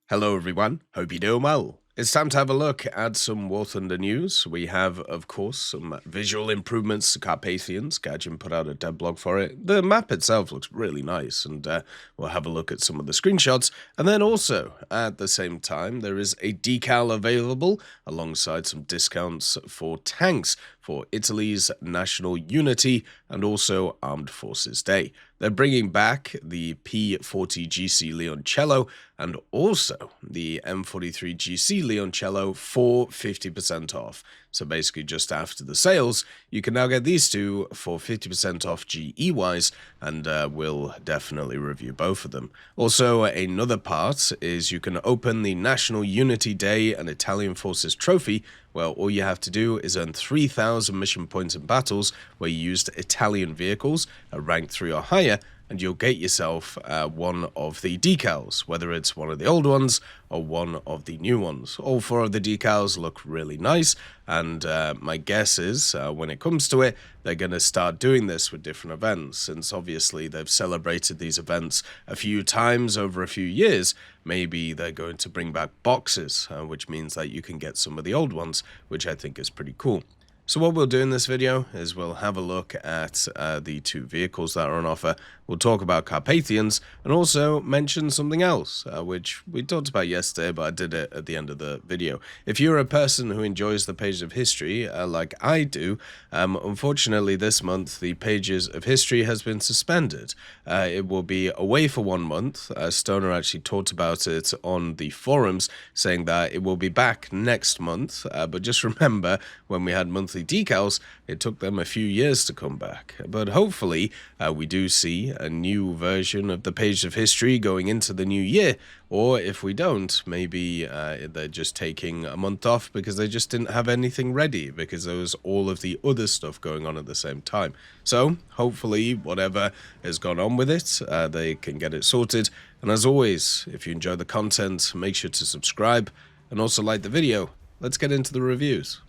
Hello everyone, hope you're doing well. It's time to have a look at some War Thunder news. We have, of course, some visual improvements to Carpathians. Gadget put out a dev blog for it. The map itself looks really nice, and we'll have a look at some of the screenshots. And then also, at the same time, there is a decal available alongside some discounts for tanks for Italy's National Unity and also Armed Forces Day. They're bringing back the P40 G.C Leoncello and also the M43 G.C Leoncello for 50% off. So basically just after the sales, you can now get these two for 50% off GE-wise, and we'll definitely review both of them. Also, another part is you can open the National Unity Day and Italian Forces Trophy. Well, all you have to do is earn 3,000 mission points in battles where you used Italian vehicles at rank 3 or higher, and you'll get yourself one of the decals, whether it's one of the old ones or one of the new ones. All four of the decals look really nice, and my guess is, when it comes to it, they're going to start doing this with different events, since obviously they've celebrated these events a few times over a few years. Maybe they're going to bring back boxes, which means that you can get some of the old ones, which I think is pretty cool. So what we'll do in this video is we'll have a look at the two vehicles that are on offer. We'll talk about Carpathians and also mention something else, which we talked about yesterday, but I did it at the end of the video. If you're a person who enjoys the pages of history, like I do, unfortunately this month the pages of history has been suspended. It will be away for 1 month. Stoner actually talked about it on the forums, saying that it will be back next month, but just remember, when we had monthly decals, it took them a few years to come back. But hopefully we do see a new version of the page of history going into the new year, or if we don't, maybe they're just taking a month off because they just didn't have anything ready, because there was all of the other stuff going on at the same time. So hopefully whatever has gone on with it, they can get it sorted. And as always, if you enjoy the content, make sure to subscribe and also like the video. Let's get into the reviews.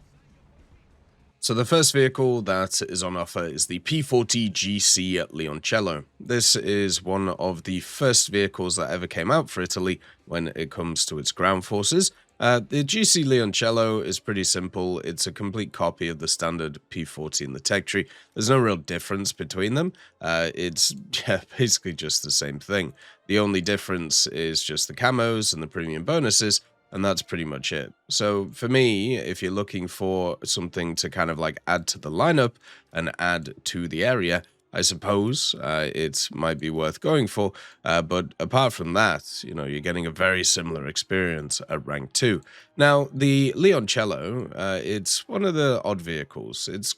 So the first vehicle that is on offer is the P40 G.C Leoncello. This is one of the first vehicles that ever came out for Italy when it comes to its ground forces. The G.C Leoncello is pretty simple. It's a complete copy of the standard P40 in the tech tree. There's no real difference between them. It's basically just the same thing. The only difference is just the camos and the premium bonuses, and that's pretty much it. So for me, if you're looking for something to kind of like add to the lineup and add to the area, I suppose it might be worth going for. But apart from that, you know, you're getting a very similar experience at rank 2. Now, the Leoncello, it's one of the odd vehicles. It's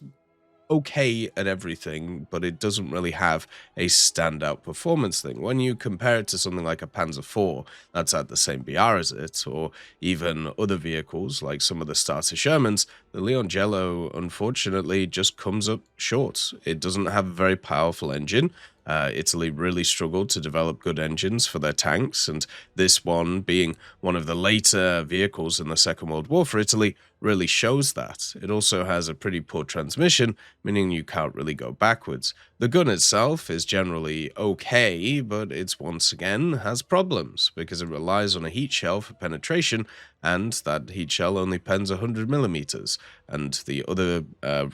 okay at everything, but it doesn't really have a standout performance thing. When you compare it to something like a Panzer IV, that's at the same BR as it, or even other vehicles like some of the starter Shermans, the Leoncello, unfortunately, just comes up short. It doesn't have a very powerful engine. Italy really struggled to develop good engines for their tanks, and this one, being one of the later vehicles in the Second World War for Italy, really shows that. It also has a pretty poor transmission, meaning you can't really go backwards. The gun itself is generally okay, but it's once again has problems, because it relies on a heat shell for penetration, and that heat shell only pens 100mm. And the other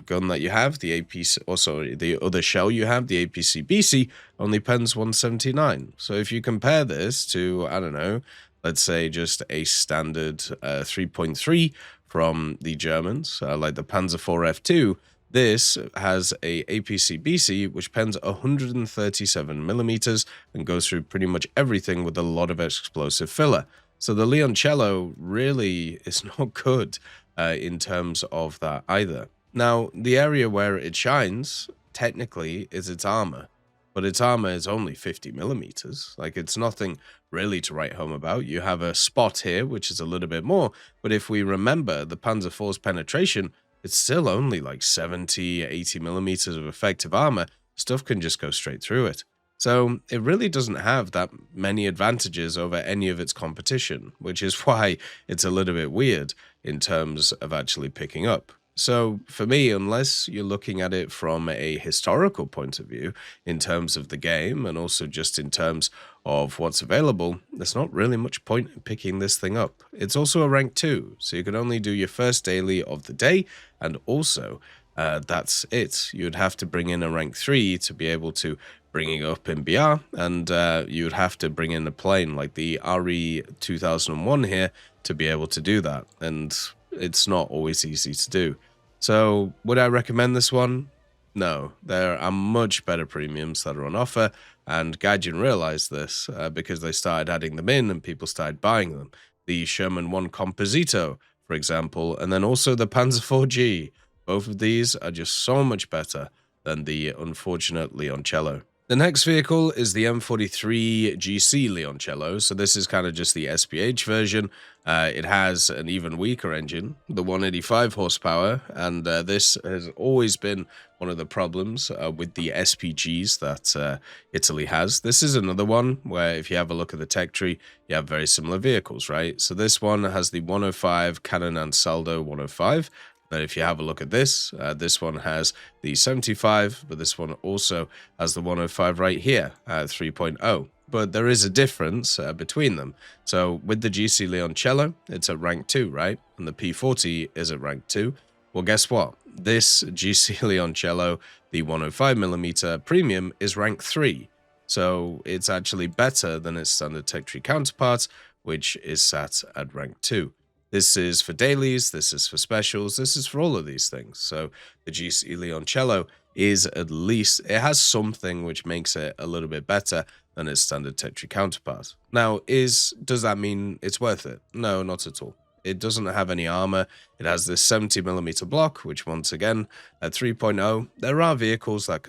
gun that you have, the the other shell you have, the APC-BC, only pens 179. So if you compare this to, I don't know, let's say just a standard 3.3 from the Germans, like the Panzer IV F2, this has a APC-BC which pens 137mm and goes through pretty much everything with a lot of explosive filler. So the Leoncello really is not good in terms of that either. Now, the area where it shines, technically, is its armor. But its armor is only 50mm. Like, it's nothing really to write home about. You have a spot here, which is a little bit more. But if we remember the Panzer IV's penetration, it's still only like 70, 80mm of effective armor. Stuff can just go straight through it. So it really doesn't have that many advantages over any of its competition, which is why it's a little bit weird in terms of actually picking up. So for me, unless you're looking at it from a historical point of view, in terms of the game, and also just in terms of what's available, there's not really much point in picking this thing up. It's also a rank 2, so you can only do your first daily of the day, and also that's it. You'd have to bring in a rank 3 to be able to bring it up in BR, and you'd have to bring in a plane like the RE 2001 here to be able to do that, and it's not always easy to do. So would I recommend this one? No, there are much better premiums that are on offer, and Gaijin realized this because they started adding them in and people started buying them. The Sherman 1 Composito, for example, and then also the Panzer 4G. Both of these are just so much better than the unfortunate Leoncello. The next vehicle is the M43 G.C Leoncello, so this is kind of just the SPH version. It has an even weaker engine, the 185 horsepower, and this has always been one of the problems with the SPGs that Italy has. This is another one where if you have a look at the tech tree, you have very similar vehicles, right? So this one has the 105 Canon Ansaldo 105, but if you have a look at this, this one has the 75, but this one also has the 105 right here, 3.0. But there is a difference between them. So with the GC Leoncello, it's at rank 2, right? And the P40 is at rank 2. Well, guess what? This GC Leoncello, the 105mm premium, is rank 3. So it's actually better than its standard tech tree counterpart, which is sat at rank 2. This is for dailies, this is for specials, this is for all of these things. So the GC Leoncello is at least, it has something which makes it a little bit better than its standard tech tree counterpart. Now, does that mean it's worth it? No, not at all. It doesn't have any armor. It has this 70mm block, which once again, at 3.0, there are vehicles that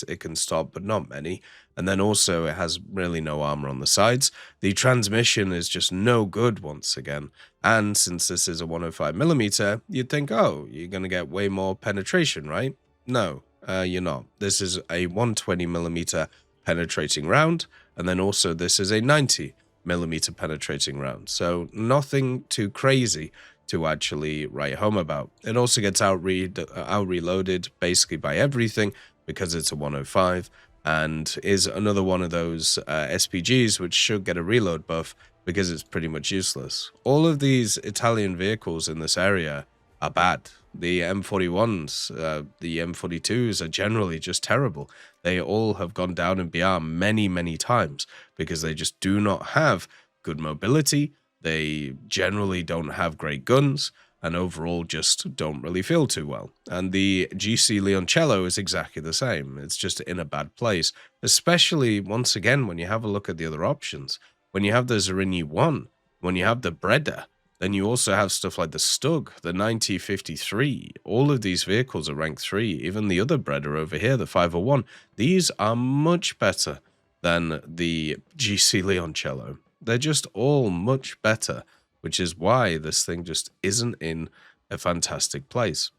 it can stop, but not many. And then also it has really no armor on the sides. The transmission is just no good once again. And since this is a 105mm, you'd think, oh, you're going to get way more penetration, right? No, you're not. This is a 120mm penetrating round. And then also this is a 90mm penetrating round. So nothing too crazy to actually write home about. It also gets out reloaded basically by everything because it's a 105 and is another one of those SPGs which should get a reload buff because it's pretty much useless. All of these Italian vehicles in this area are bad. The M41s, the M42s are generally just terrible. They all have gone down in BR many, many times because they just do not have good mobility. They generally don't have great guns and overall just don't really feel too well. And the GC Leoncello is exactly the same. It's just in a bad place, especially once again when you have a look at the other options. When you have the Zerini 1, when you have the Breda, then you also have stuff like the Stug, the 9053. All of these vehicles are rank 3. Even the other Breda over here, the 501. These are much better than the GC Leoncello. They're just all much better, which is why this thing just isn't in a fantastic place.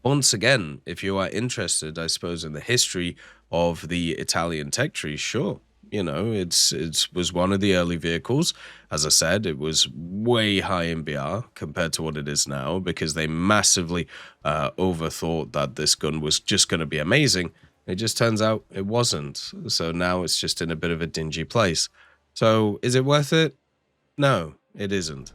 Once again, if you are interested, I suppose, in the history of the Italian tech tree, sure. You know, it was one of the early vehicles. As I said, it was way high in BR compared to what it is now because they massively overthought that this gun was just going to be amazing. It just turns out it wasn't. So now it's just in a bit of a dingy place. So is it worth it? No, it isn't.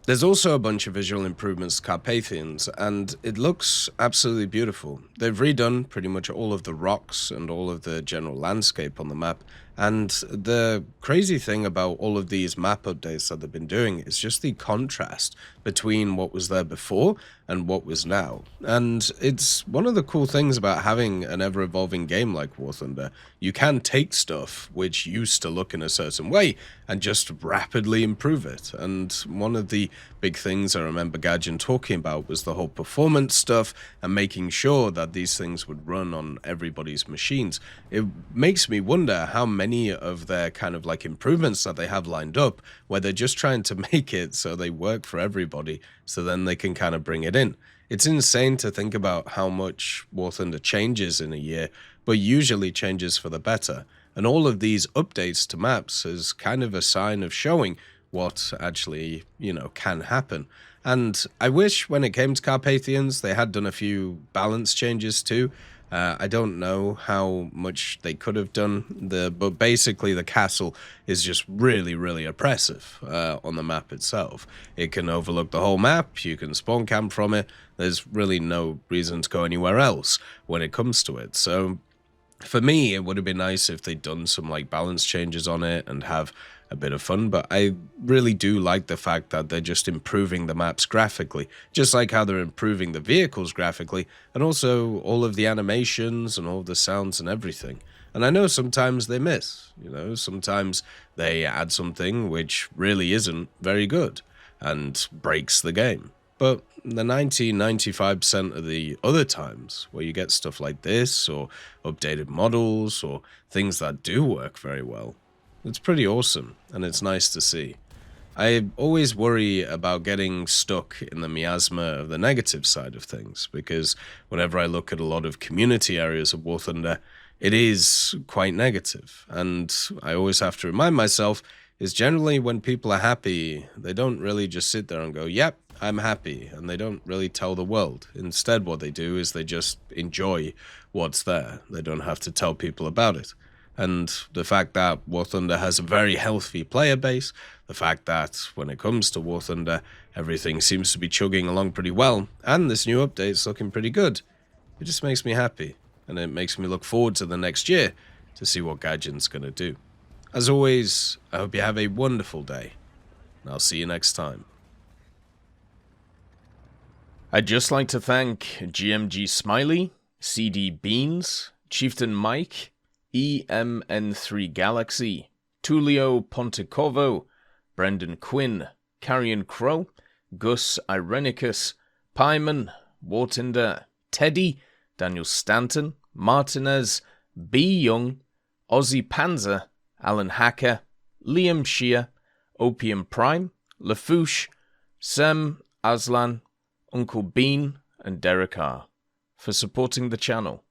There's also a bunch of visual improvements to Carpathians, and it looks absolutely beautiful. They've redone pretty much all of the rocks and all of the general landscape on the map, and the crazy thing about all of these map updates that they've been doing is just the contrast between what was there before and what was now. And it's one of the cool things about having an ever-evolving game like War Thunder. You can take stuff which used to look in a certain way and just rapidly improve it. And one of the big things I remember Gaijin talking about was the whole performance stuff and making sure that these things would run on everybody's machines. It makes me wonder how many of their kind of like improvements that they have lined up where they're just trying to make it so they work for everybody so then they can kind of bring it in. It's insane to think about how much War Thunder changes in a year, but usually changes for the better. And all of these updates to maps is kind of a sign of showing what actually, can happen. And I wish when it came to Carpathians, they had done a few balance changes too. I don't know how much they could have done, but basically the castle is just really, really oppressive on the map itself. It can overlook the whole map, you can spawn camp from it, there's really no reason to go anywhere else when it comes to it. So for me, it would have been nice if they'd done some balance changes on it and have a bit of fun, but I really do like the fact that they're just improving the maps graphically, just like how they're improving the vehicles graphically, and also all of the animations and all of the sounds and everything. And I know sometimes they miss, sometimes they add something which really isn't very good and breaks the game. But the 90-95% of the other times where you get stuff like this, or updated models, or things that do work very well, it's pretty awesome, and it's nice to see. I always worry about getting stuck in the miasma of the negative side of things, because whenever I look at a lot of community areas of War Thunder, it is quite negative, and I always have to remind myself is generally when people are happy, they don't really just sit there and go, yep, I'm happy, and they don't really tell the world. Instead, what they do is they just enjoy what's there. They don't have to tell people about it. And the fact that War Thunder has a very healthy player base, the fact that when it comes to War Thunder, everything seems to be chugging along pretty well, and this new update's looking pretty good, it just makes me happy, and it makes me look forward to the next year to see what Gaijin's gonna do. As always, I hope you have a wonderful day, and I'll see you next time. I'd just like to thank GMG Smiley, CD Beans, Chieftain Mike, EMN3 Galaxy, Tulio Pontecorvo, Brendan Quinn, Carrion Crow, Gus Irenicus, Pyman, Wartinder, Teddy, Daniel Stanton, Martinez, B. Young, Ozzy Panzer, Alan Hacker, Liam Shear, Opium Prime, Lafouche, Sem, Aslan, Uncle Bean, and Derek R. for supporting the channel.